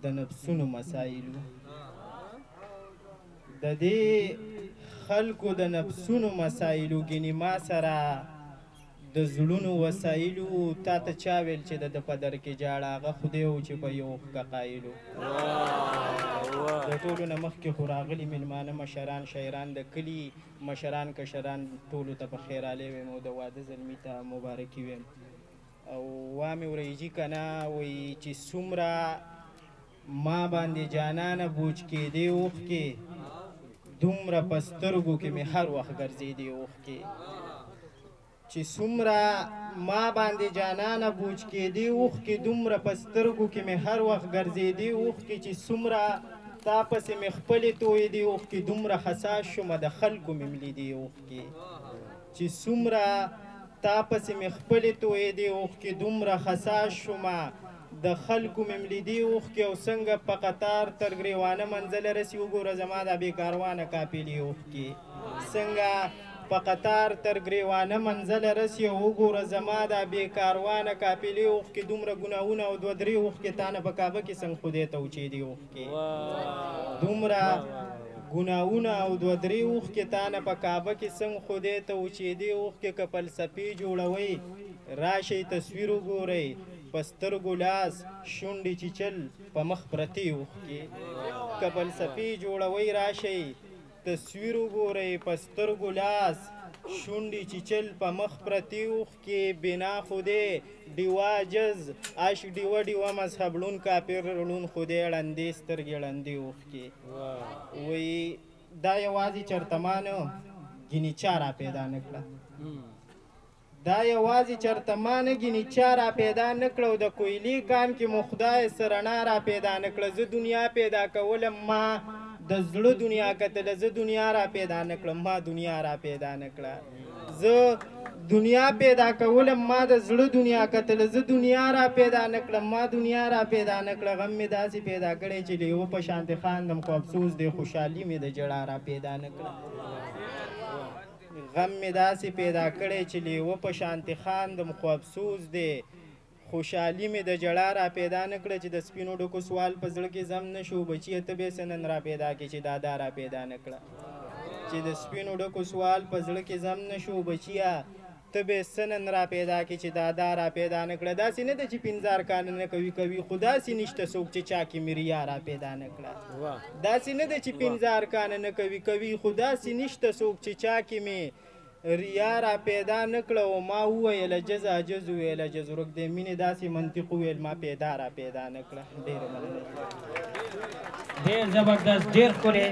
د نفسونو مسایلو د دې خلکو د نفسونو مسایلو ګینې ما سره د زړونو وسایلو تا ته چا ویل چې د ده په در کې جاړه هغه خدای و چې په یو اوښکه قایلو د ټولو نه مخکې خو راغلي مېلمانه مشران شاعران د کلي مشران کشران ټولو ته په خیر رالی ویم او د واده زلمي ته مبارکي ویم او وامې ورېجي که نه وایي چې څومره ما باندې جانانه بوج کېدې اوښکې دومره په سترګو کې مې هر وخت ګرځېدې اوښکې چې څومره ما باندې جانانه بوج کېدې اوښکې دومره په سترګو کې مې هر وخت ګرځېدې اوښکې چې څومره تا پسې مې خپلې تویېدې اوښکې دومره حساس شومه د خلکو مې ملیدې اوښکې چې څومره تا پسې مې خپلې تویېدې اوښکې دومره حساس شومه د خلکو مې ملیدې اوښکې او څنګه په قطار تر ګریوانه منزله رسي وګوره زما دا بې کاروانه کاپلې اوښکې څنګه په قطار تر ګریوانه منزله رسي او وګوره زما دا بې کاروانه کاپلې اوښکې دومره ګناهونه او دوه درې اوښکې تا نه په کعبه کې څنګه خدای ته وچېدې اوښکې دومره ګناهونه او دوه درې اوښکې تا نه په کعبه کې څنګه خدای ته وچېدې اوښکې که فلسفې جوړوئ راشئ تصویر وګورئ په سترګو لاس شونډې چیچل په مخ پرتې اوښکې که فلسفې جوړوئ راشئ تصویر وګورئ په سترګو لاس شونډې چیچل په مخ پرتې اوښکې بنا خدای ډیوه جز عشق ډیوه ډیوه مذهب ړون کافر ړون خدای ړندې سترګې ړندې اوښکې وایي دا یوازې چرته ما نه ګینې چا را پیدا نه کړه دا یوازې چرته ما نه ګینې چا را پیدا نه کړه او د کویلي کان کې مو خدای څه رڼا را پیدا نه کړه زه دنیا پیدا کولم ما د زړه دنیا کتله زه دنیا را پیدا نه کړم ما دنیا را پیدا نه کړه زه دنیا پیدا کولم ما د زړه دنیا کتله زه دنیا را پیدا نه کړم ما دنیا را پیدا نه کړه غم مې داسې پیدا کړی چې لیوه په شانتې خاندم خو افسوس دی خوشحالي مې د ژړا را پیدا نه کړه غم مې داسې پیدا کړی چې لیوه په شانتې خاندم خو افسوس دی خوشحالي مې د ژړا را پیدا نه کړه چې د سپینو ډکو سوال په زړه کې زم نه شو بچیه ته بې څه نن را پیدا کړې چې دادا را پیدا نه کړه چې د سپینو ډکو سوال په زړه کې زم نه شو بچیه ته بې څه نن را پیدا کړې چې دادا را پیدا نه کړه داسې نه ده چې پنځه ارکانه نه کوي کوي خو داسې نشته څوک چې چا کې مې ریا را پیدا نه کړه داسې نه ده چې پنځه ارکانه نه کوي کوي خو داسې نشته څوک چې چا کې مې ریا را پیدا نه کړه او ما وویله جز عجز وویله جز ورک د مینې داسې منطق وویل ما پیدا را پیدا نه کړه ډېره مننه ډېر زبردست ډېر ښکلی